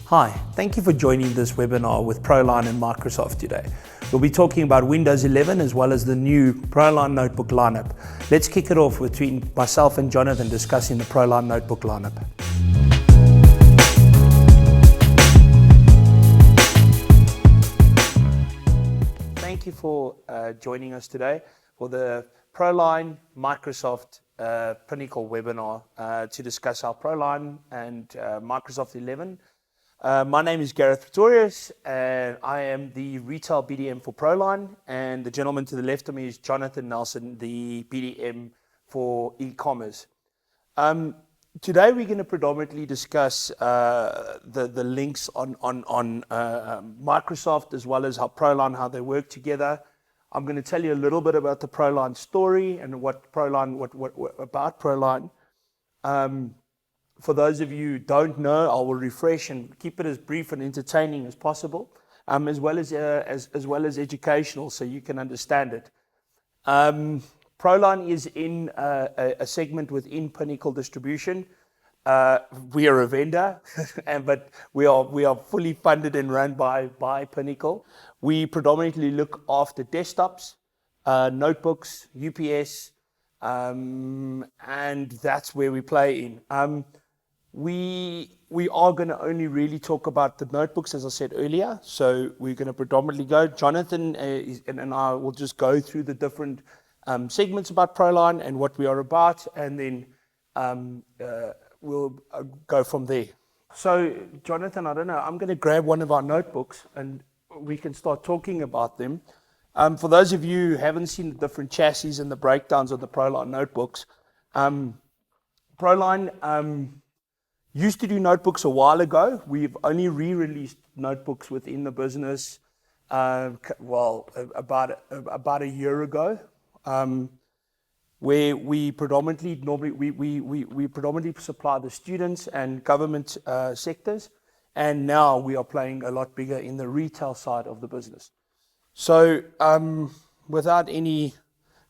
Hi, thank you for joining this webinar with Proline and Microsoft today. We'll be talking about Windows 11 as well as the new Proline Notebook lineup. Let's kick it off between myself and Jonathan discussing the Proline Notebook lineup. Thank you for joining us today for the Proline Microsoft Pinnacle webinar to discuss our Proline and Microsoft 11. My name is Gareth Pretorius, and I am the retail BDM for Proline, and the gentleman to the left of me is Jonathan Nelson, the BDM for e-commerce. Today we're going to predominantly discuss the links on Microsoft as well as how Proline, how they work together. I'm going to tell you a little bit about the Proline story and what about Proline. For those of you who don't know, I will refresh and keep it as brief and entertaining as possible, as well as educational, so you can understand it. Proline is in a segment within Pinnacle Distribution. We are a vendor, but we are fully funded and run by Pinnacle. We predominantly look after desktops, notebooks, UPS, and that's where we play in. We are going to only really talk about the notebooks, as I said earlier. So we're going to predominantly go. Jonathan and I will just go through the different segments about Proline and what we are about, and then we'll go from there. So Jonathan, I don't know, I'm going to grab one of our notebooks and we can start talking about them. For those of you who haven't seen the different chassis and the breakdowns of the Proline notebooks, Proline used to do notebooks a while ago. We've only re-released notebooks within the business, about a year ago, where we predominantly supply the students and government sectors, and now we are playing a lot bigger in the retail side of the business. So, without any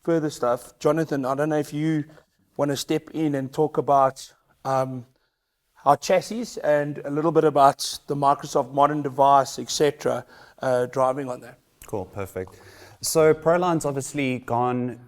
further stuff, Jonathan, I don't know if you want to step in and talk about our chassis and a little bit about the Microsoft modern device, etc., driving on that. Cool, perfect. So Proline's obviously gone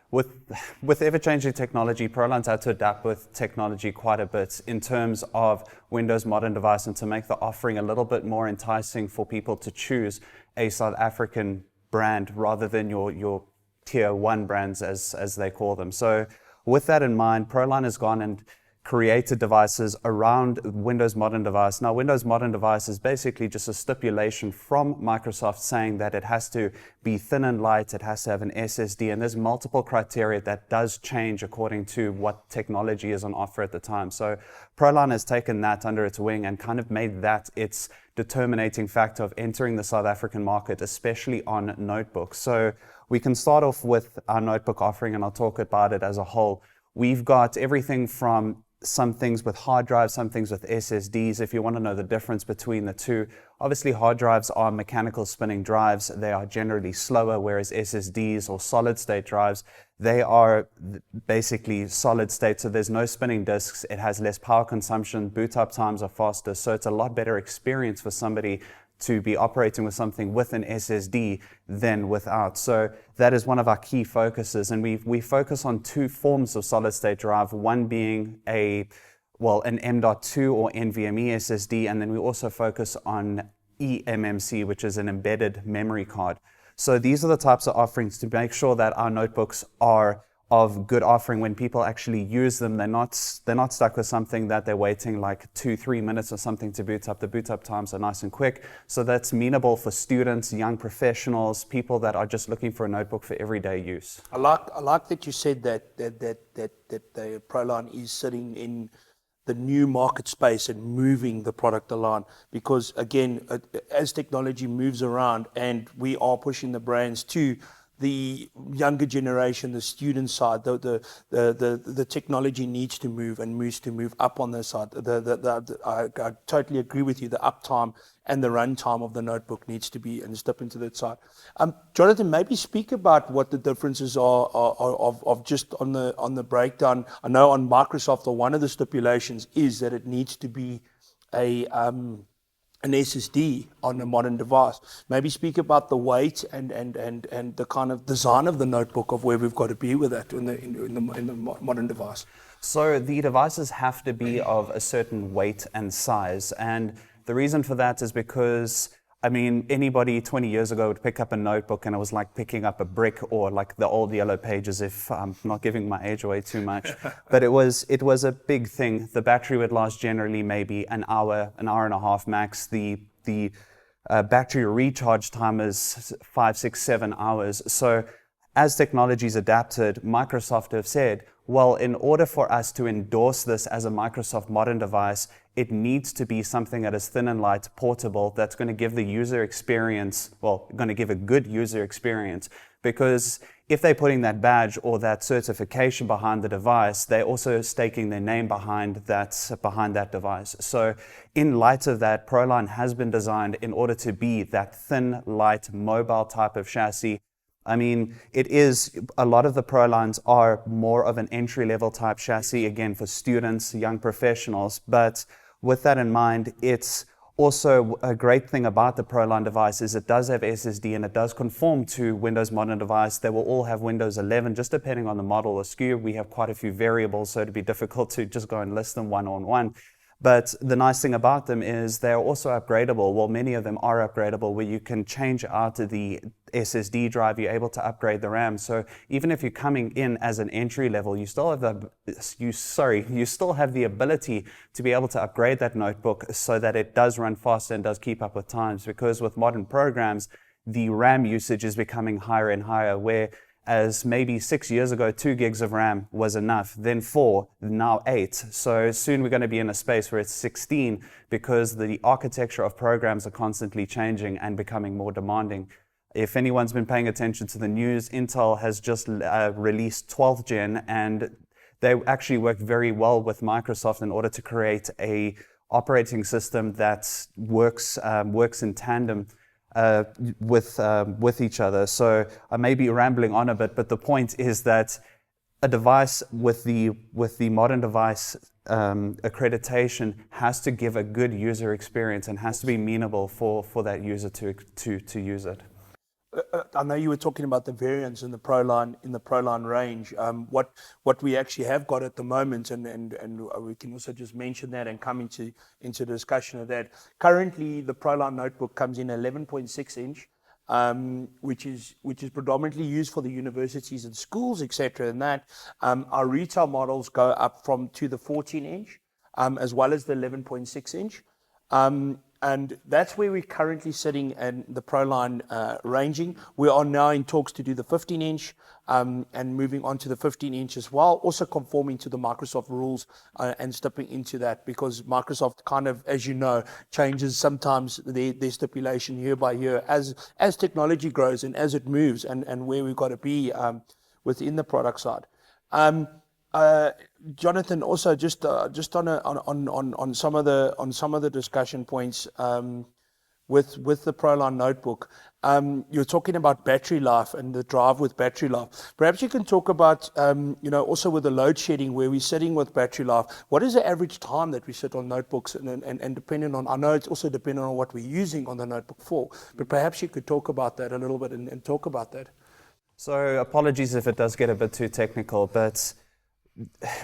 with ever-changing technology. Proline's had to adapt with technology quite a bit in terms of Windows modern device and to make the offering a little bit more enticing for people to choose a South African brand rather than your tier one brands as they call them. So with that in mind, Proline has gone and created devices around Windows modern device. Now, Windows modern device is basically just a stipulation from Microsoft saying that it has to be thin and light, it has to have an SSD, and there's multiple criteria that does change according to what technology is on offer at the time. So Proline has taken that under its wing and kind of made that its determinating factor of entering the South African market, especially on notebooks. So we can start off with our notebook offering, and I'll talk about it as a whole. We've got everything from some things with hard drives, some things with SSDs. If you want to know the difference between the two, obviously hard drives are mechanical spinning drives. They are generally slower, whereas SSDs or solid state drives, they are basically solid state. So there's no spinning disks. It has less power consumption. Boot up times are faster. So it's a lot better experience for somebody to be operating with something with an SSD than without. So that is one of our key focuses, and we focus on two forms of solid state drive, one being an M.2 or NVMe SSD, and then we also focus on eMMC, which is an embedded memory card. So these are the types of offerings to make sure that our notebooks are of good offering when people actually use them. They're not stuck with something that they're waiting like 2-3 minutes or something to boot up. The boot up times are nice and quick. So that's amenable for students, young professionals, people that are just looking for a notebook for everyday use. I like that you said that the Proline is sitting in the new market space and moving the product along, because again, as technology moves around and we are pushing the brands to the younger generation, the student side, the technology needs to move and moves to move up on their side. I totally agree with you. The uptime and the runtime of the notebook needs to be and step into that side. Jonathan, maybe speak about what the differences are of just on the breakdown. I know on Microsoft, one of the stipulations is that it needs to be a an SSD on a modern device. Maybe speak about the weight and the kind of design of the notebook of where we've got to be with that in the modern device. So the devices have to be of a certain weight and size, and the reason for that is because, I mean, anybody 20 years ago would pick up a notebook and it was like picking up a brick, or like the old yellow pages, if I'm not giving my age away too much. But it was a big thing. The battery would last generally maybe an hour and a half max. The battery recharge time is 5, 6, 7 hours. So as technology's adapted, Microsoft have said, well, in order for us to endorse this as a Microsoft modern device, it needs to be something that is thin and light, portable, that's going to give the user experience, well, going to give a good user experience. Because if they're putting that badge or that certification behind the device, they're also staking their name behind that device. So in light of that, Proline has been designed in order to be that thin, light, mobile type of chassis. I mean, it is, a lot of the Prolines are more of an entry-level type chassis, again, for students, young professionals. But with that in mind, it's also a great thing about the Proline device is it does have SSD and it does conform to Windows Modern Device. They will all have Windows 11, just depending on the model or SKU. We have quite a few variables, so it'd be difficult to just go and list them one on one. But the nice thing about them is they're also upgradable. Well, many of them are upgradable, where you can change out the SSD drive, you're able to upgrade the RAM. So even if you're coming in as an entry level, you still have the ability to be able to upgrade that notebook so that it does run faster and does keep up with times. Because with modern programs, the RAM usage is becoming higher and higher, whereas maybe 6 years ago, 2 gigs of RAM was enough, then 4, now 8. So soon we're going to be in a space where it's 16 because the architecture of programs are constantly changing and becoming more demanding. If anyone's been paying attention to the news, Intel has just released 12th gen, and they actually work very well with Microsoft in order to create a operating system that works in tandem with each other. So I may be rambling on a bit, but the point is that a device with the modern device accreditation has to give a good user experience and has to be amenable for that user to use it. I know you were talking about the variants in the Proline range. What we actually have got at the moment, and we can also just mention that and come into the discussion of that. Currently, the Proline notebook comes in 11.6 inch, which is predominantly used for the universities and schools, etc. And that our retail models go up to the 14 inch, as well as the 11.6 inch. And that's where we're currently sitting in the Proline ranging. We are now in talks to do the 15 inch and moving on to the 15 inch as well, also conforming to the Microsoft rules and stepping into that, because Microsoft kind of, as you know, changes sometimes their stipulation year by year as technology grows and as it moves and where we've got to be within the product side. Jonathan, also just on some of the discussion points with the Proline notebook, you're talking about battery life and the drive with battery life. Perhaps you can talk about also with the load shedding, where we're sitting with battery life. What is the average time that we sit on notebooks, and depending on, I know it's also dependent on what we're using on the notebook for, but perhaps you could talk about that a little bit and talk about that. So apologies if it does get a bit too technical, but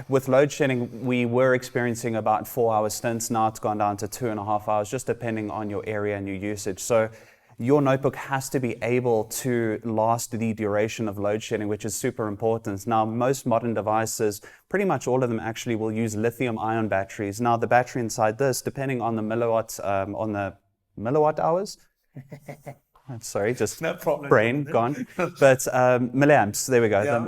with load shedding, we were experiencing about 4-hour stints. Now it's gone down to 2.5 hours, just depending on your area and your usage. So your notebook has to be able to last the duration of load shedding, which is super important. Now, most modern devices, pretty much all of them actually will use lithium-ion batteries. Now, the battery inside this, depending on the milliwatt hours. Sorry, just no problem. Brain gone. But milliamps, there we go. Yeah.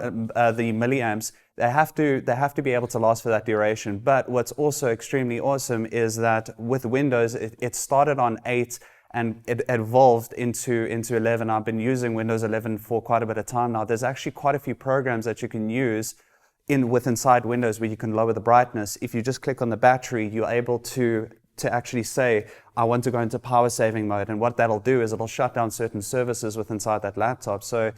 The milliamps, they have to be able to last for that duration. But what's also extremely awesome is that with Windows, it started on 8 and it evolved into 11. I've been using Windows 11 for quite a bit of time now. There's actually quite a few programs that you can use inside Windows where you can lower the brightness. If you just click on the battery, you're able to actually say, I want to go into power saving mode. And what that'll do is it'll shut down certain services inside that laptop. So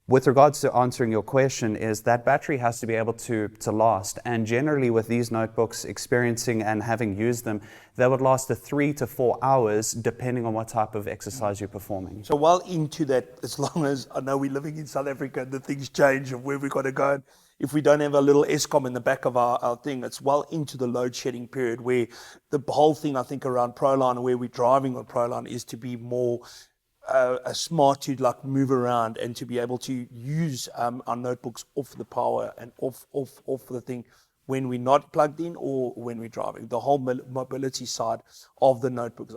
with regards to answering your question, is that battery has to be able to last. And generally with these notebooks, experiencing and having used them, they would last 3 to 4 hours depending on what type of exercise you're performing. So well into that, as long as I know we're living in South Africa and the things change of where we've got to go. And if we don't have a little ESCOM in the back of our thing, it's well into the load shedding period where the whole thing, I think, around Proline and where we're driving on Proline is to be more smart to like move around and to be able to use our notebooks off the power and off the thing when we're not plugged in or when we're driving. The whole mobility side of the notebooks.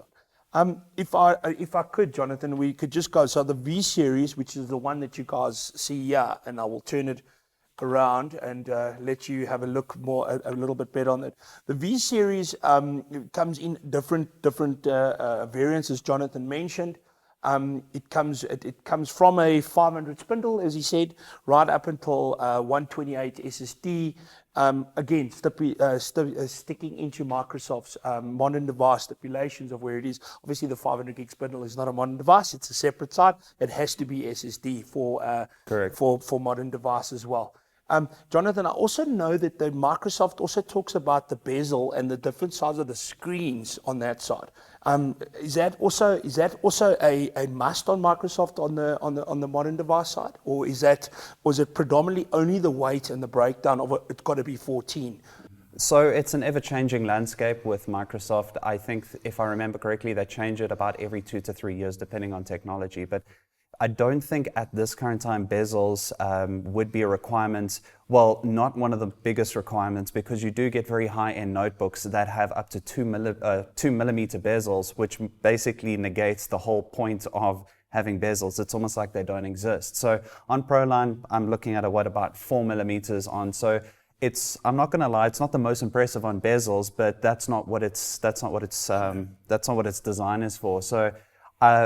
If I could, Jonathan, we could just go. So the V series, which is the one that you guys see here, and I will turn it around and let you have a look more, a little bit better on it. The V series comes in different variants, as Jonathan mentioned. It comes from a 500 spindle, as he said, right up until 128 SSD. Again, sticking into Microsoft's modern device stipulations of where it is. Obviously, the 500 gig spindle is not a modern device; it's a separate side. It has to be SSD for modern device as well. Jonathan, I also know that the Microsoft also talks about the bezel and the different size of the screens on that side. Is that also a must on Microsoft on the modern device side, or is it predominantly only the weight and the breakdown of it? It's got to be 14. So it's an ever-changing landscape with Microsoft. I think, if I remember correctly, they change it about every 2 to 3 years, depending on technology. But I don't think at this current time bezels would be a requirement. Well, not one of the biggest requirements, because you do get very high-end notebooks that have up to 2 millimeter bezels, which basically negates the whole point of having bezels. It's almost like they don't exist. So on Proline, I'm looking at about 4 millimeters on. So I'm not going to lie, it's not the most impressive on bezels, but that's not what its design is for. So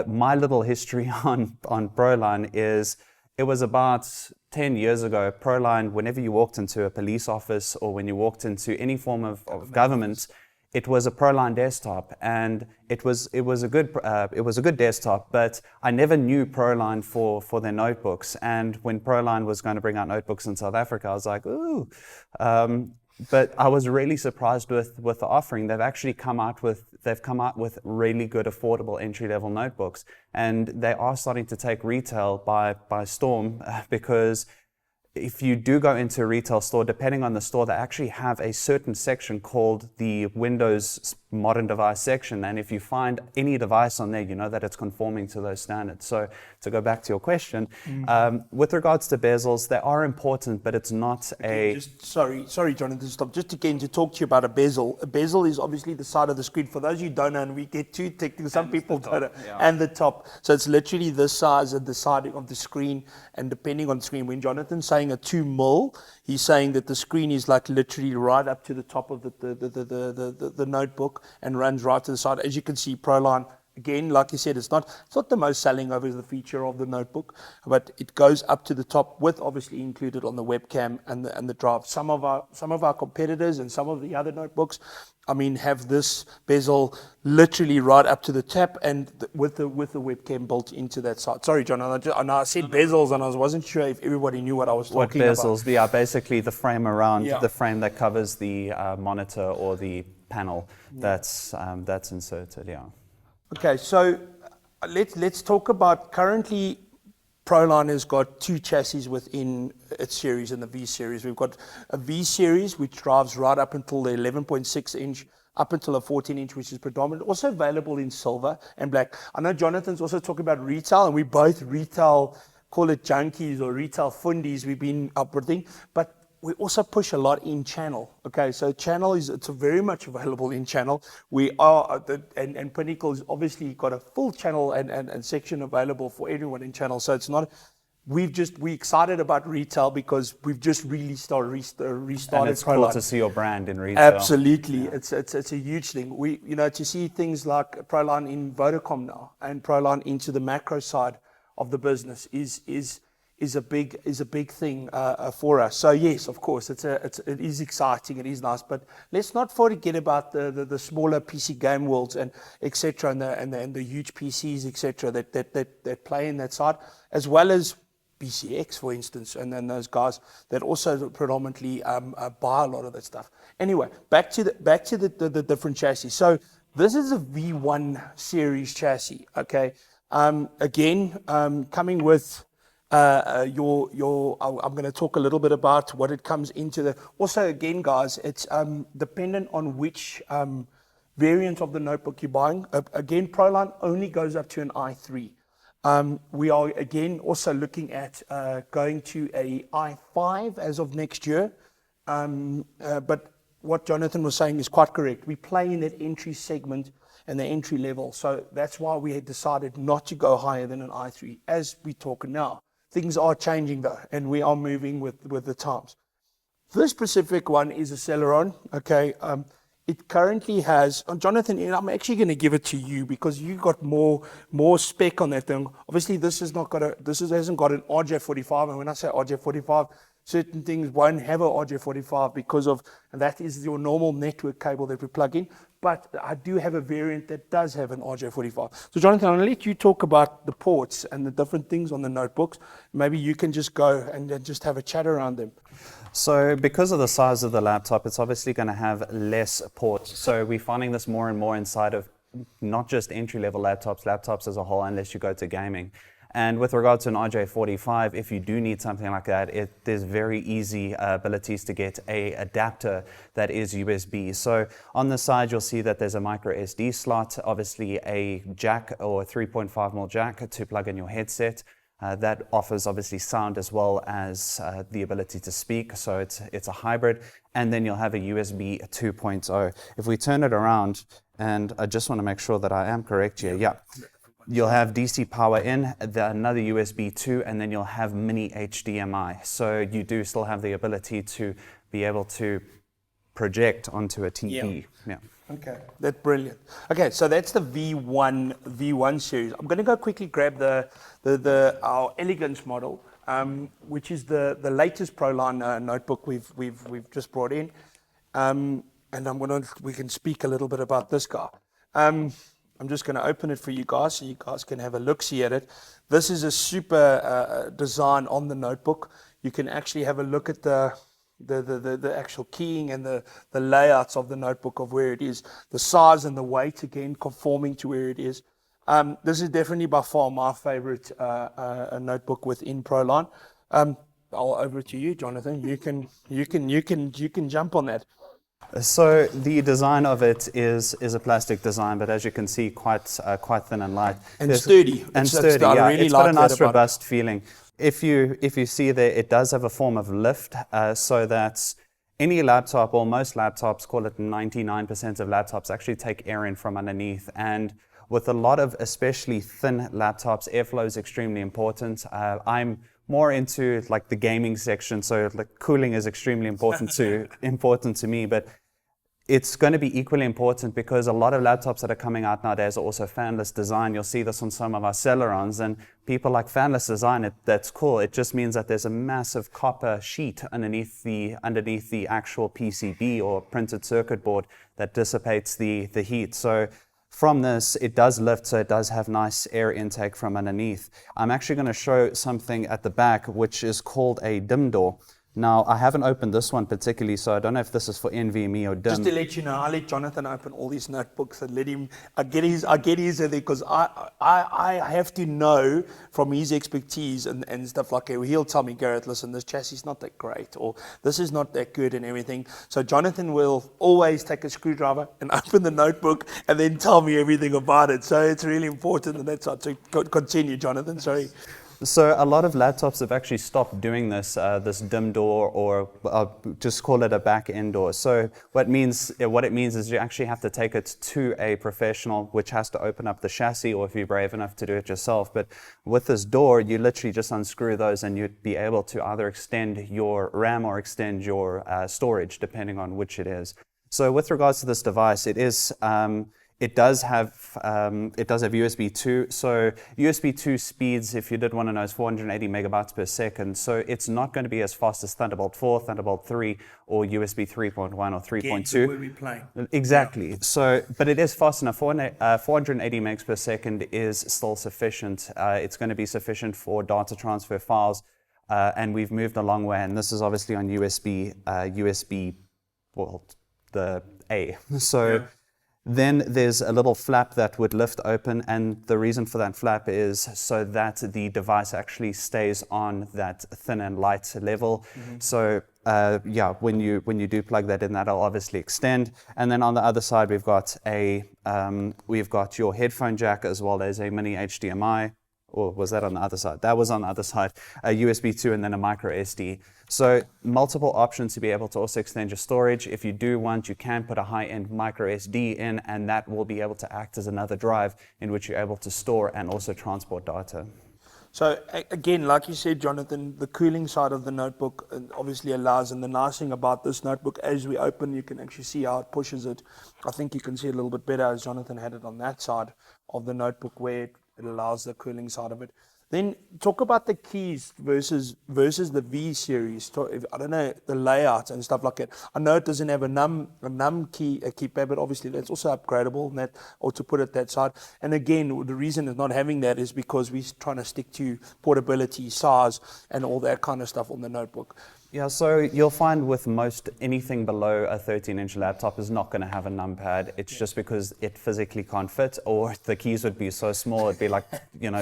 my little history on Proline is, it was about 10 years ago. Proline, whenever you walked into a police office or when you walked into any form of government, it was a Proline desktop, and it was a good desktop. But I never knew Proline for their notebooks. And when Proline was going to bring out notebooks in South Africa, I was like, ooh. But I was really surprised with the offering. They've come out with really good, affordable entry-level notebooks, and they are starting to take retail by storm, because if you do go into a retail store, depending on the store, they actually have a certain section called the Windows modern device section. And if you find any device on there, you know that it's conforming to those standards. So to go back to your question, with regards to bezels, they are important, but it's not Sorry, Jonathan, stop. Just again to talk to you about a bezel. A bezel is obviously the side of the screen. For those who don't know, and we get too technical, some people don't know, and the top. So it's literally this size at the side of the screen, and depending on the screen, when Jonathan's saying a 2 mil, he's saying that the screen is like literally right up to the top of the notebook and runs right to the side. As you can see, Proline, again, like you said, it's not the most selling over the feature of the notebook, but it goes up to the top with obviously included on the webcam and the drive. Some of our competitors and some of the other notebooks, I mean, have this bezel literally right up to the tap and with the webcam built into that side. Sorry, John, I said bezels and I wasn't sure if everybody knew what I was talking about. What bezels? Yeah, basically the frame around the frame that covers the monitor or the panel that's inserted. Yeah. Okay, so let's talk about currently. Proline has got 2 chassis within its series in the V series. We've got a V series which drives right up until the 11.6 inch, up until a 14 inch, which is predominant, also available in silver and black. I know Jonathan's also talking about retail, and we both retail, call it junkies or retail fundies, we've been upwarding, but we also push a lot in channel. Okay, so channel it's very much available in channel. We are and Pinnacle's obviously got a full channel and section available for everyone in channel. So it's not. We're excited about retail because we've just really restarted. And it's cool to see your brand in retail. Absolutely, yeah. It's a huge thing. We to see things like Proline in Vodacom now and Proline into the macro side of the business is a big thing for us. So yes, of course, it is exciting, it is nice, but let's not forget about the smaller PC game worlds and etc. and the huge PCs etc. that play in that side, as well as BCX, for instance, and then those guys that also predominantly buy a lot of that stuff. Anyway, back to the different chassis. So this is a V1 series chassis. Okay, again, coming with I'm going to talk a little bit about what it comes into the. Also, again, guys, it's dependent on which variant of the notebook you're buying. Again, Proline only goes up to an i3. We are again also looking at going to a i5 as of next year. But what Jonathan was saying is quite correct. We play in that entry segment and the entry level. So that's why we had decided not to go higher than an i3 as we talk now. Things are changing though, and we are moving with the times. This specific one is a Celeron. Okay. It currently has, Jonathan, I'm actually going to give it to you because you got more spec on that thing. Obviously, this hasn't got an RJ45, and when I say RJ45, certain things won't have a RJ45 because of, and that is your normal network cable that we plug in. But I do have a variant that does have an RJ45. So, Jonathan, I'm going to let you talk about the ports and the different things on the notebooks. Maybe you can just go and then just have a chat around them. So because of the size of the laptop, it's obviously going to have less ports. So we're finding this more and more inside of not just entry-level laptops as a whole, unless you go to gaming. And with regard to an RJ45, if you do need something like that, there's very easy abilities to get a adapter that is USB. So on the side, you'll see that there's a micro SD slot, obviously a jack or 3.5mm jack to plug in your headset. That offers obviously sound as well as the ability to speak, so it's a hybrid. And then you'll have a USB 2.0. If we turn it around, and I just want to make sure that I am correct here, yeah. You'll have DC power in, another USB 2, and then you'll have mini HDMI. So you do still have the ability to be able to project onto a TV. Yeah. Okay, that's brilliant. Okay, so that's the V1 series. I'm going to go quickly grab our Elegance model, which is the latest Proline notebook we've just brought in, and we can speak a little bit about this guy. I'm just going to open it for you guys so you guys can have a look-see at it. This is a super design on the notebook. You can actually have a look at the actual keying and the layouts of the notebook of where it is, the size and the weight, again, conforming to where it is. This is definitely by far my favorite notebook within Proline. I'll over to you, Jonathan. You can jump on that. So the design of it is a plastic design, but as you can see, quite thin and light. And sturdy. And sturdy, yeah. It's got a nice robust feeling. If you see there, it does have a form of lift, so that any laptop, or most laptops, call it 99% of laptops, actually take air in from underneath. And with a lot of especially thin laptops, airflow is extremely important. I'm more into like the gaming section, so like cooling is extremely important to me, but it's going to be equally important because a lot of laptops that are coming out nowadays are also fanless design. You'll see this on some of our Celerons, and people like fanless design. That's cool. It just means that there's a massive copper sheet underneath the actual PCB or printed circuit board that dissipates the heat. So from this, it does lift, so it does have nice air intake from underneath. I'm actually going to show something at the back, which is called a dim door. Now, I haven't opened this one particularly, so I don't know if this is for NVMe or DIMM. Just to let you know, I'll let Jonathan open all these notebooks and let him. I get his there because I have to know from his expertise and stuff like that. He'll tell me, Gareth, listen, this chassis is not that great, or this is not that good and everything. So Jonathan will always take a screwdriver and open the notebook and then tell me everything about it. So it's really important on that side. So continue, Jonathan. Sorry. So a lot of laptops have actually stopped doing this dim door, or just call it a back end door. So what it means is you actually have to take it to a professional, which has to open up the chassis, or if you're brave enough to do it yourself. But with this door, you literally just unscrew those and you'd be able to either extend your RAM or extend your storage, depending on which it is. So with regards to this device, it does have USB 2. So USB 2 speeds, if you did want to know, is 480 megabytes per second. So it's not going to be as fast as Thunderbolt 4, Thunderbolt 3, or USB 3.1 or 3.2. Where we playing. Exactly. Yeah. So, but it is fast enough. 480 megs per second is still sufficient. It's going to be sufficient for data transfer files. and we've moved a long way. And this is obviously on USB, well, the A. So then there's a little flap that would lift open, and the reason for that flap is so that the device actually stays on that thin and light level. So when you do plug that in, that'll obviously extend. And then on the other side, we've got your headphone jack as well as a mini HDMI. Or was that on the other side? That was on the other side. A USB 2 and then a micro SD. So multiple options to be able to also extend your storage. If you do want, you can put a high-end micro SD in, and that will be able to act as another drive in which you're able to store and also transport data. So again, like you said, Jonathan, the cooling side of the notebook obviously allows, and the nice thing about this notebook, as we open, you can actually see how it pushes it. I think you can see it a little bit better as Jonathan had it on that side of the notebook where it allows the cooling side of it. Then talk about the keys versus the V series. I don't know the layout and stuff like that. I know it doesn't have a num keypad, but obviously that's also upgradable, and that, or to put it that side. And again, the reason it's not having that is because we're trying to stick to portability, size, and all that kind of stuff on the notebook. Yeah, so you'll find with most anything below a 13-inch laptop is not going to have a numpad. It's just because it physically can't fit, or the keys would be so small it'd be like,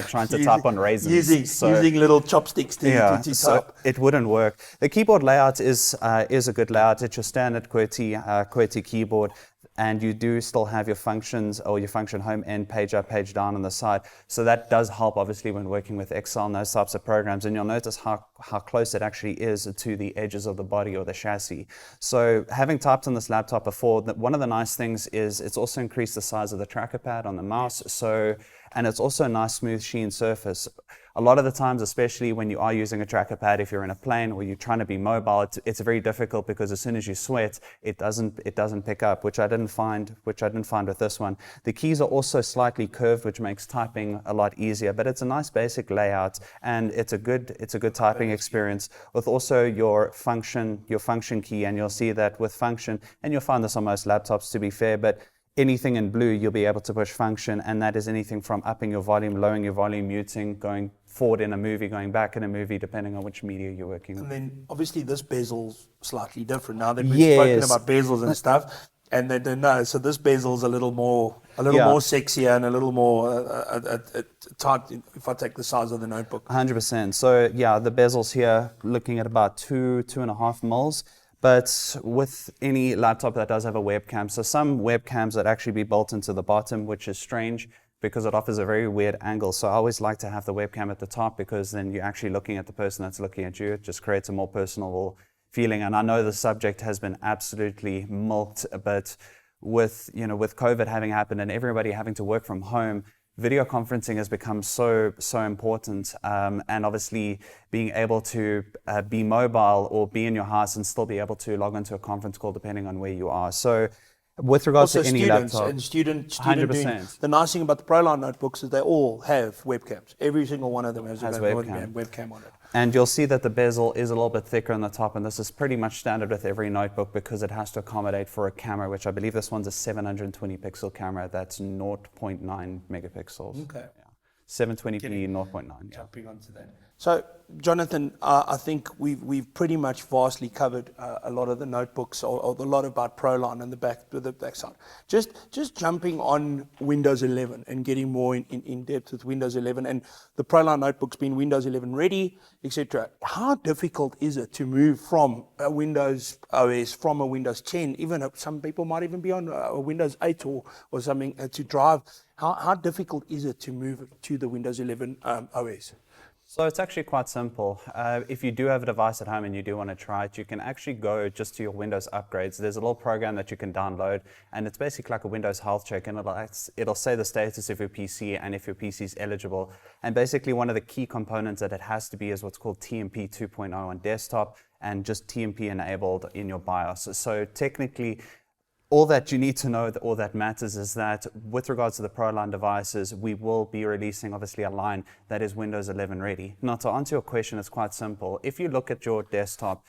trying to type on raisins. Using little chopsticks to type. So it wouldn't work. The keyboard layout is a good layout. It's your standard QWERTY keyboard. And you do still have your functions or your function home end, page up, page down on the side. So that does help obviously when working with Excel and those types of programs. And you'll notice how close it actually is to the edges of the body or the chassis. So having typed on this laptop before, one of the nice things is it's also increased the size of the tracker pad on the mouse. And it's also a nice smooth sheen surface. A lot of the times, especially when you are using a tracker pad, if you're in a plane or you're trying to be mobile, it's very difficult because as soon as you sweat, it doesn't pick up, which I didn't find with this one. The keys are also slightly curved, which makes typing a lot easier, but it's a nice basic layout and it's a good typing experience with also your function key, and you'll see that with function, and you'll find this on most laptops to be fair, but anything in blue, you'll be able to push function, and that is anything from upping your volume, lowering your volume, muting, going forward in a movie, going back in a movie, depending on which media you're working with. And then obviously this bezel's slightly different now that we've spoken about bezels and stuff. And they don't know, so this bezel's a little more sexier and a little more tight if I take the size of the notebook. 100%. So yeah, the bezels here looking at about 2.5 mils. But with any laptop that does have a webcam, so some webcams that actually be built into the bottom, which is strange because it offers a very weird angle. So I always like to have the webcam at the top because then you're actually looking at the person that's looking at you. It just creates a more personal feeling. And I know the subject has been absolutely milked, but with COVID having happened and everybody having to work from home, video conferencing has become so important, and obviously being able to be mobile or be in your house and still be able to log into a conference call depending on where you are. So with regards also to any laptop, and student 100%. The nice thing about the Proline notebooks is they all have webcams. Every single one of them has a webcam on it. And you'll see that the bezel is a little bit thicker on the top, and this is pretty much standard with every notebook because it has to accommodate for a camera, which I believe this one's a 720 pixel camera that's 0.9 megapixels. Okay. Yeah. 720p 0.9. Jumping onto that. So, Jonathan, I think we've pretty much vastly covered a lot of the notebooks, or a lot about Proline and the back side. Just jumping on Windows 11 and getting more in depth with Windows 11 and the Proline notebooks being Windows 11 ready, etc. How difficult is it to move from a Windows OS, from a Windows 10, even some people might even be on a Windows 8 or something to drive? How difficult is it to move to the Windows 11 OS? So it's actually quite simple. If you do have a device at home and you do want to try it, you can actually go just to your Windows upgrades. There's a little program that you can download, and it's basically like a Windows health check, and it'll say the status of your PC and if your PC is eligible. And basically one of the key components that it has to be is what's called TMP 2.0 on desktop and just TMP enabled in your BIOS. So technically, all that you need to know, all that matters is that with regards to the Proline devices, we will be releasing obviously a line that is Windows 11 ready. Now to answer your question, it's quite simple. If you look at your desktop,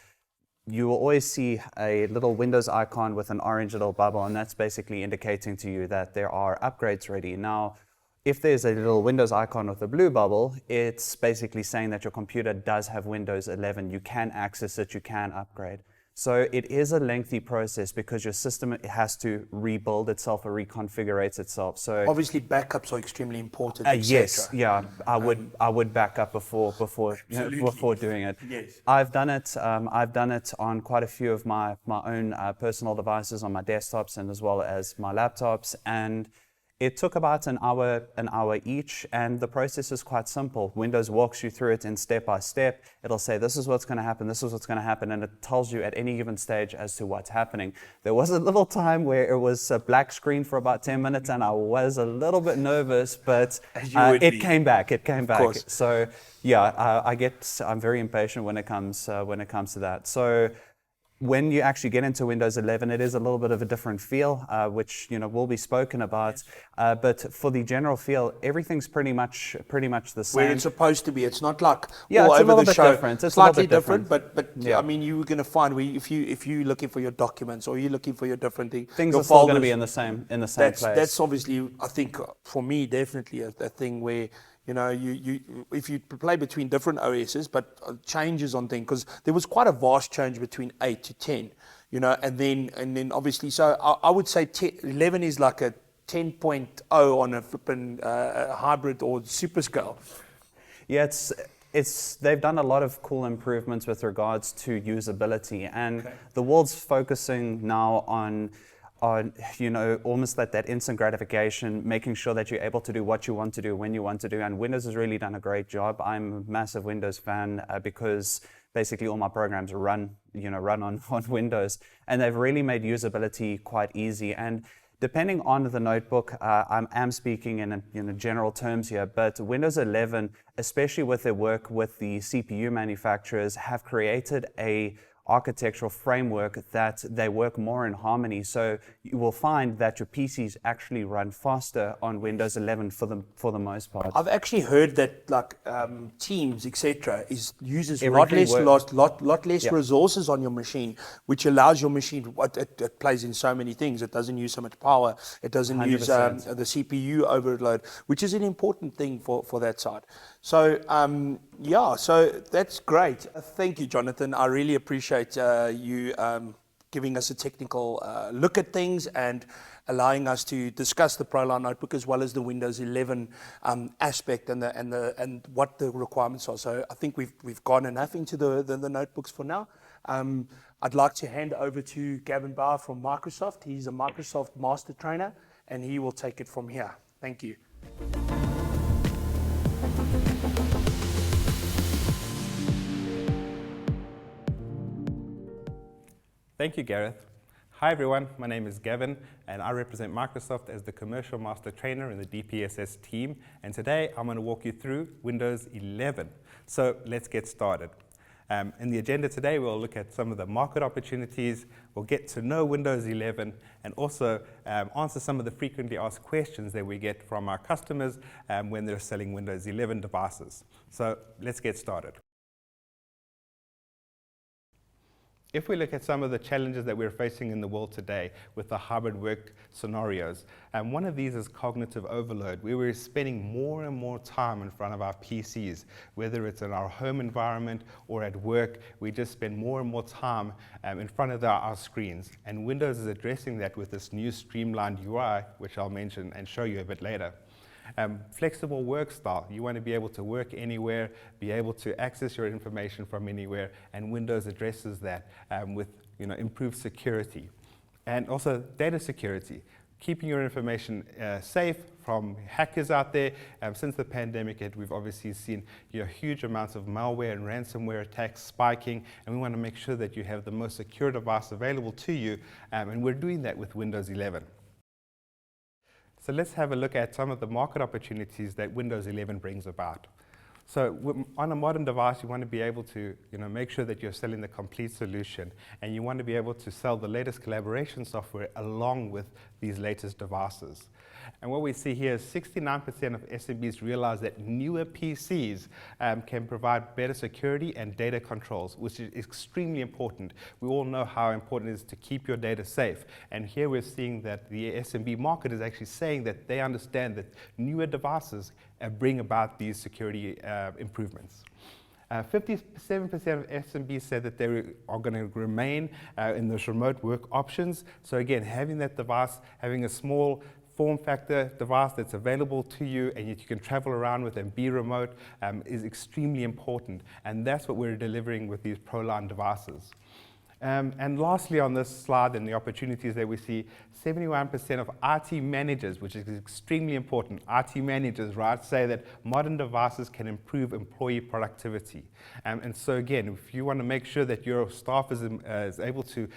you will always see a little Windows icon with an orange little bubble, and that's basically indicating to you that there are upgrades ready. Now, if there's a little Windows icon with a blue bubble, it's basically saying that your computer does have Windows 11. You can access it, you can upgrade. So it is a lengthy process because your system has to rebuild itself or reconfigure itself. So Obviously, backups are extremely important, etc. yes, yeah, I would back up before doing it. Yes. I've done it. I've done it on quite a few of my own personal devices on my desktops and as well as my laptops, and it took about an hour each, and the process is quite simple. Windows walks you through it in step by step. It'll say, this is what's going to happen, this is what's going to happen, and it tells you at any given stage as to what's happening. There was a little time where it was a black screen for about 10 minutes, and I was a little bit nervous, but it came back. It came back. Course. So yeah, I'm very impatient when it comes to that. So when you actually get into Windows 11, it is a little bit of a different feel, which will be spoken about. But for the general feel, everything's pretty much the same. Where it's supposed to be. It's not like Yeah, all it's a over little the bit show. different. It's Slightly a little bit different, but Yeah. I mean, you're going to find if you're looking for your documents or you're looking for your different things Things your are still going to folders, be in the same place. That's obviously, I think, for me, definitely a thing where, you if you play between different OSs, but changes on things, because there was quite a vast change between 8 to 10, and then obviously, so I would say 11 is like a 10.0 on a flippin' hybrid or super scale. Yeah, they've done a lot of cool improvements with regards to usability, and the world's focusing now on almost that instant gratification, making sure that you're able to do what you want to do when you want to do. And Windows has really done a great job. I'm a massive Windows fan because basically all my programs run on Windows, and they've really made usability quite easy. And depending on the notebook, I am speaking in general terms here, but Windows 11, especially with their work with the CPU manufacturers, have created a architectural framework that they work more in harmony. So you will find that your PCs actually run faster on Windows 11 for the most part. I've actually heard that Teams, etc., uses Everything lot less resources on your machine, which allows your machine. It plays in so many things. It doesn't use so much power. It doesn't use the CPU overload, which is an important thing for that side. So so that's great. Thank you, Jonathan. I really appreciate you giving us a technical look at things and allowing us to discuss the Proline Notebook as well as the Windows 11 aspect and what the requirements are. So I think we've gone enough into the notebooks for now. I'd like to hand over to Gavin Bauer from Microsoft. He's a Microsoft Master Trainer, and he will take it from here. Thank you. Thank you, Gareth. Hi everyone, my name is Gavin and I represent Microsoft as the Commercial Master Trainer in the DPSS team, and today I'm going to walk you through Windows 11. So let's get started. In the agenda today we'll look at some of the market opportunities, we'll get to know Windows 11 and also answer some of the frequently asked questions that we get from our customers when they're selling Windows 11 devices. So let's get started. If we look at some of the challenges that we're facing in the world today with the hybrid work scenarios, one of these is cognitive overload, where we're spending more and more time in front of our PCs, whether it's in our home environment or at work. We just spend more and more time in front of our screens, and Windows is addressing that with this new streamlined UI, which I'll mention and show you a bit later. Flexible work style. You want to be able to work anywhere, be able to access your information from anywhere, and Windows addresses that with improved security. And also data security, keeping your information safe from hackers out there. Since the pandemic we've obviously seen huge amounts of malware and ransomware attacks spiking, and we want to make sure that you have the most secure device available to you, and we're doing that with Windows 11. So let's have a look at some of the market opportunities that Windows 11 brings about. So on a modern device, you want to be able to make sure that you're selling the complete solution, and you want to be able to sell the latest collaboration software along with these latest devices. And what we see here is 69% of SMBs realize that newer PCs can provide better security and data controls, which is extremely important. We all know how important it is to keep your data safe. And here we're seeing that the SMB market is actually saying that they understand that newer devices bring about these security improvements. 57% of SMBs said that they are going to remain in those remote work options. So again, having that device, having a small form factor device that's available to you and yet you can travel around with and be remote is extremely important. And that's what we're delivering with these Proline devices. And lastly on this slide and the opportunities that we see, 71% of IT managers, which is extremely important, IT managers, right, say that modern devices can improve employee productivity. And so again, if you want to make sure that your staff is able to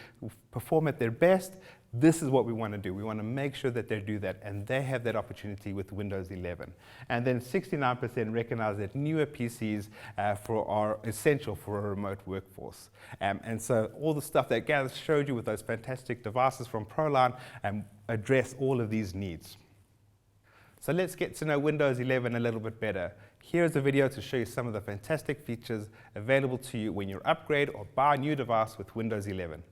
perform at their best, this is what we want to do. We want to make sure that they do that, and they have that opportunity with Windows 11. And then 69% recognize that newer PCs are essential for a remote workforce. And so all the stuff that Gareth showed you with those fantastic devices from Proline address all of these needs. So let's get to know Windows 11 a little bit better. Here's a video to show you some of the fantastic features available to you when you upgrade or buy a new device with Windows 11.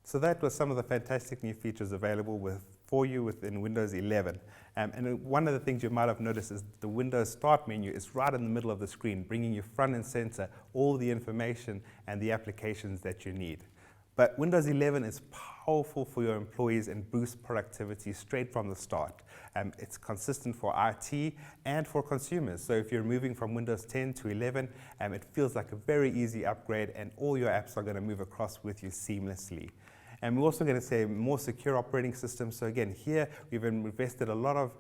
So that was some of the fantastic new features available for you within Windows 11. And one of the things you might have noticed is the Windows Start menu is right in the middle of the screen, bringing you front and center all the information and the applications that you need. But Windows 11 is powerful for your employees and boosts productivity straight from the start. It's consistent for IT and for consumers. So if you're moving from Windows 10 to 11, it feels like a very easy upgrade, and all your apps are going to move across with you seamlessly. And we're also going to say more secure operating systems. So again, here we've invested a lot of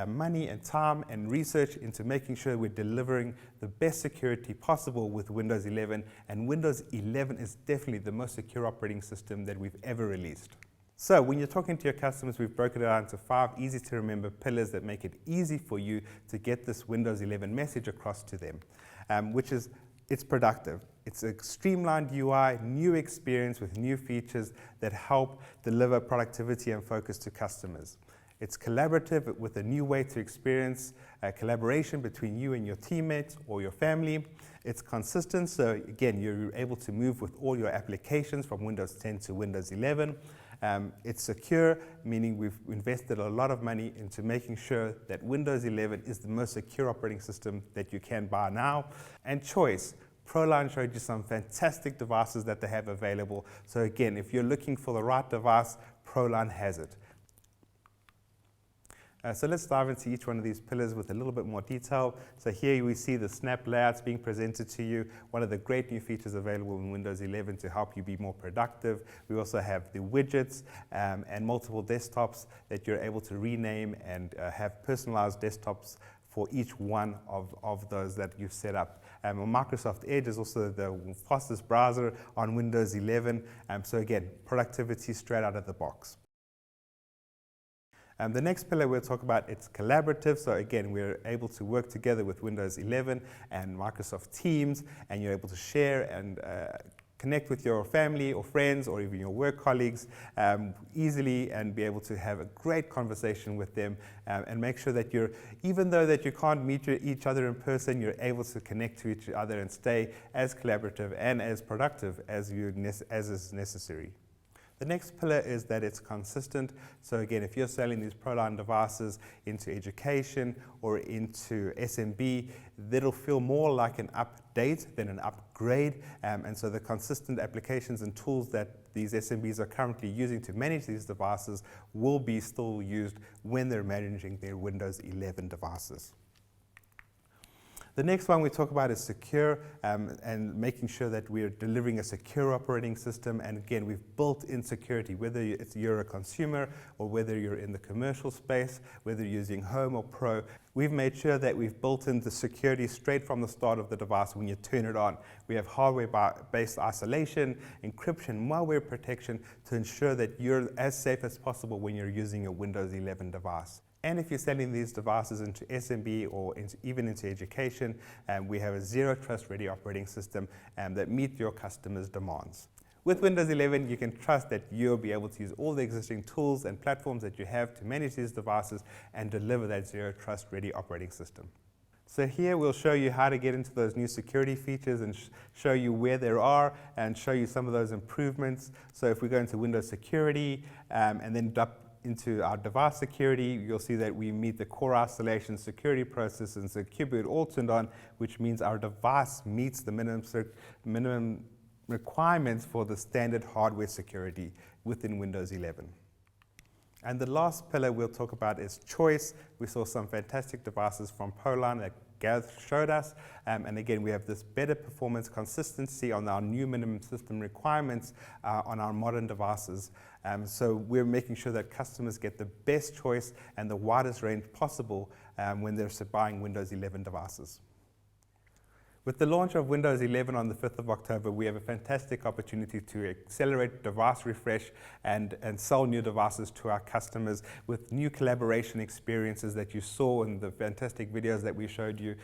money and time and research into making sure we're delivering the best security possible with Windows 11. And Windows 11 is definitely the most secure operating system that we've ever released. So when you're talking to your customers, we've broken it down into 5 easy to remember pillars that make it easy for you to get this Windows 11 message across to them, which is it's productive. It's a streamlined UI, new experience with new features that help deliver productivity and focus to customers. It's collaborative with a new way to experience collaboration between you and your teammates or your family. It's consistent, so again, you're able to move with all your applications from Windows 10 to Windows 11. It's secure, meaning we've invested a lot of money into making sure that Windows 11 is the most secure operating system that you can buy now. And choice. Proline showed you some fantastic devices that they have available. So again, if you're looking for the right device, Proline has it. So let's dive into each one of these pillars with a little bit more detail. So here we see the snap layouts being presented to you, one of the great new features available in Windows 11 to help you be more productive. We also have the widgets and multiple desktops that you're able to rename and have personalized desktops for each one of those that you've set up. Microsoft Edge is also the fastest browser on Windows 11. So again, productivity straight out of the box. The next pillar we'll talk about, it's collaborative. So again, we're able to work together with Windows 11 and Microsoft Teams, and you're able to share and connect with your family or friends or even your work colleagues easily, and be able to have a great conversation with them, and make sure that even though that you can't meet each other in person, you're able to connect to each other and stay as collaborative and as productive as is necessary. The next pillar is that it's consistent. So again, if you're selling these Proline devices into education or into SMB, that'll feel more like an update than an upgrade. And so the consistent applications and tools that these SMBs are currently using to manage these devices will be still used when they're managing their Windows 11 devices. The next one we talk about is secure, and making sure that we're delivering a secure operating system. And again, we've built in security, whether you're a consumer or whether you're in the commercial space, whether you're using home or pro. We've made sure that we've built in the security straight from the start of the device when you turn it on. We have hardware-based isolation, encryption, malware protection to ensure that you're as safe as possible when you're using a Windows 11 device. And if you're selling these devices into SMB or even into education, we have a zero trust ready operating system that meets your customers' demands. With Windows 11, you can trust that you'll be able to use all the existing tools and platforms that you have to manage these devices and deliver that zero trust ready operating system. So here we'll show you how to get into those new security features and show you where there are and show you some of those improvements. So if we go into Windows Security and then into our device security, you'll see that we meet the core isolation, security process, and secure boot all turned on, which means our device meets the minimum requirements for the standard hardware security within Windows 11. And the last pillar we'll talk about is choice. We saw some fantastic devices from Proline that Gareth showed us, and again, we have this better performance consistency on our new minimum system requirements on our modern devices. So we're making sure that customers get the best choice and the widest range possible when they're buying Windows 11 devices. With the launch of Windows 11 on the 5th of October, we have a fantastic opportunity to accelerate device refresh and sell new devices to our customers with new collaboration experiences that you saw in the fantastic videos that we showed you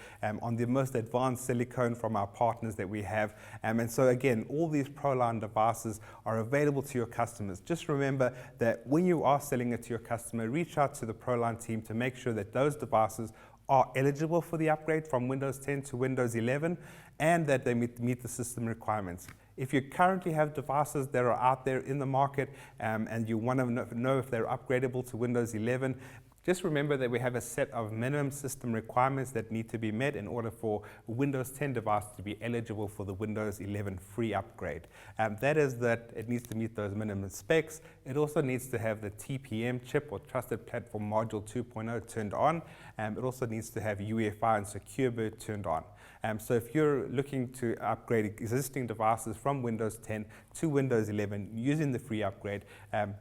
on the most advanced silicone from our partners that we have. And so again, all these Proline devices are available to your customers. Just remember that when you are selling it to your customer, reach out to the Proline team to make sure that those devices are eligible for the upgrade from Windows 10 to Windows 11 and that they meet the system requirements. If you currently have devices that are out there in the market and you want to know if they're upgradable to Windows 11, just remember that we have a set of minimum system requirements that need to be met in order for a Windows 10 device to be eligible for the Windows 11 free upgrade. That is that it needs to meet those minimum specs. It also needs to have the TPM chip or Trusted Platform Module 2.0 turned on. It also needs to have UEFI and Secure Boot turned on. So if you're looking to upgrade existing devices from Windows 10 to Windows 11 using the free upgrade,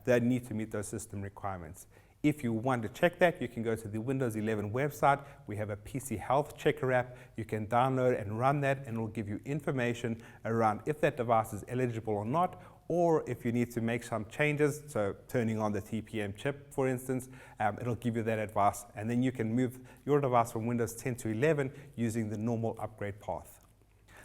they need to meet those system requirements. If you want to check that, you can go to the Windows 11 website. We have a PC Health Checker app. You can download and run that, and it will give you information around if that device is eligible or not, or if you need to make some changes, so turning on the TPM chip, for instance, it'll give you that advice, and then you can move your device from Windows 10 to 11 using the normal upgrade path.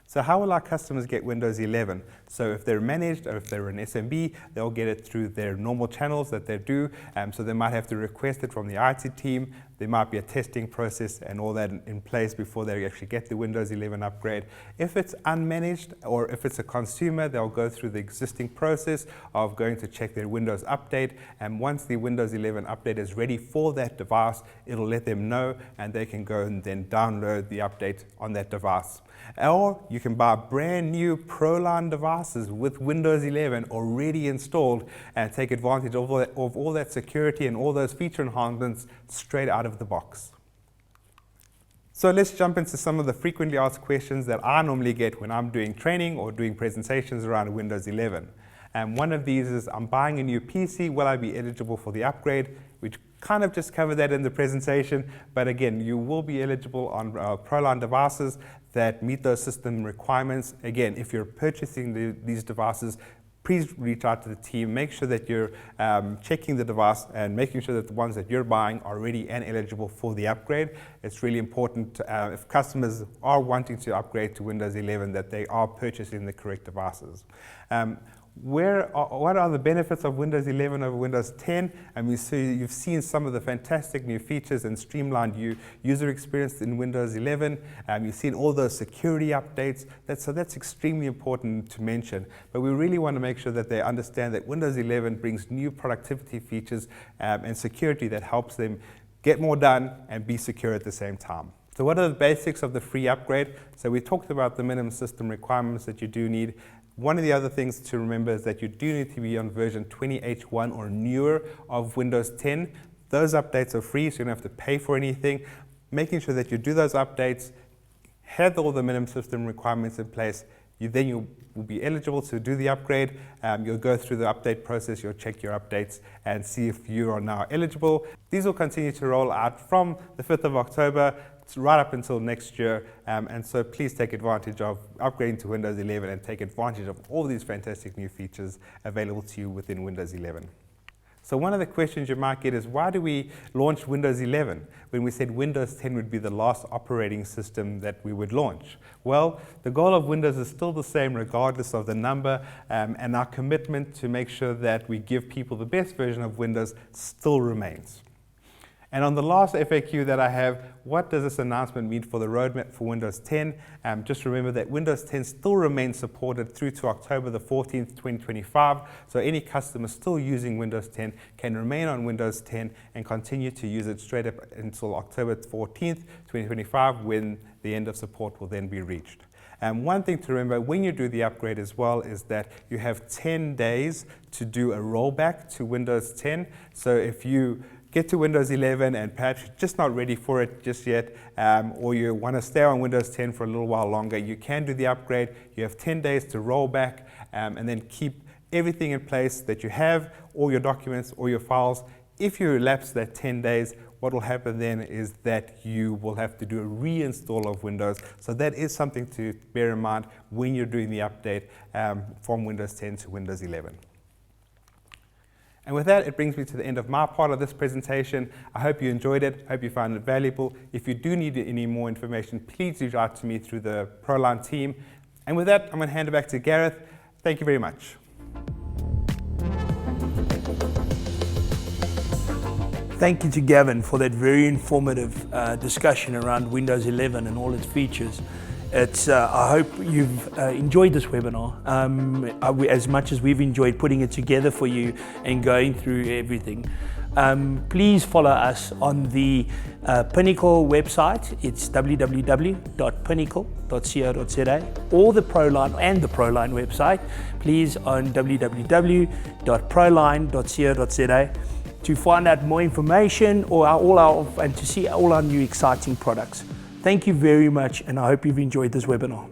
So how will our customers get Windows 11? So if they're managed or if they're an SMB, they'll get it through their normal channels that they do. So they might have to request it from the IT team. There might be a testing process and all that in place before they actually get the Windows 11 upgrade. If it's unmanaged or if it's a consumer, they'll go through the existing process of going to check their Windows update. And once the Windows 11 update is ready for that device, it'll let them know and they can go and then download the update on that device. Or you can buy brand new Proline devices with Windows 11 already installed and take advantage of all that security and all those feature enhancements straight out of the box. So let's jump into some of the frequently asked questions that I normally get when I'm doing training or doing presentations around Windows 11. And one of these is, I'm buying a new PC, will I be eligible for the upgrade? Which kind of just covered that in the presentation, but again, you will be eligible on Proline devices that meet those system requirements. Again, if you're purchasing these devices, please reach out to the team. Make sure that you're checking the device and making sure that the ones that you're buying are ready and eligible for the upgrade. It's really important if customers are wanting to upgrade to Windows 11 that they are purchasing the correct devices. What are the benefits of Windows 11 over Windows 10? So you've seen some of the fantastic new features and streamlined user experience in Windows 11. You've seen all those security updates. So that's extremely important to mention. But we really want to make sure that they understand that Windows 11 brings new productivity features and security that helps them get more done and be secure at the same time. So what are the basics of the free upgrade? So we talked about the minimum system requirements that you do need. One of the other things to remember is that you do need to be on version 20H1 or newer of Windows 10. Those updates are free, so you don't have to pay for anything. Making sure that you do those updates, have all the minimum system requirements in place, then you will be eligible to do the upgrade. You'll go through the update process, you'll check your updates and see if you are now eligible. These will continue to roll out from the 5th of October right up until next year, and so please take advantage of upgrading to Windows 11 and take advantage of all these fantastic new features available to you within Windows 11. So one of the questions you might get is, why do we launch Windows 11 when we said Windows 10 would be the last operating system that we would launch? Well, the goal of Windows is still the same regardless of the number, and our commitment to make sure that we give people the best version of Windows still remains. And on the last FAQ that I have, what does this announcement mean for the roadmap for Windows 10? Just remember that Windows 10 still remains supported through to October the 14th, 2025. So any customer still using Windows 10 can remain on Windows 10 and continue to use it straight up until October 14th, 2025, when the end of support will then be reached. One thing to remember when you do the upgrade as well is that you have 10 days to do a rollback to Windows 10. So if you get to Windows 11 and perhaps you're just not ready for it just yet, or you want to stay on Windows 10 for a little while longer, you can do the upgrade. You have 10 days to roll back and then keep everything in place that you have, all your documents, all your files. If you elapse that 10 days, what will happen then is that you will have to do a reinstall of Windows. So that is something to bear in mind when you're doing the update from Windows 10 to Windows 11. And with that, it brings me to the end of my part of this presentation. I hope you enjoyed it. I hope you found it valuable. If you do need any more information, please reach out to me through the Proline team. And with that, I'm going to hand it back to Gareth. Thank you very much. Thank you to Gavin for that very informative discussion around Windows 11 and all its features. I hope you've enjoyed this webinar as much as we've enjoyed putting it together for you and going through everything. Please follow us on the Pinnacle website. It's www.pinnacle.co.za, or the Proline and the Proline website. Please on www.proline.co.za to find out more information and to see all our new exciting products. Thank you very much, and I hope you've enjoyed this webinar.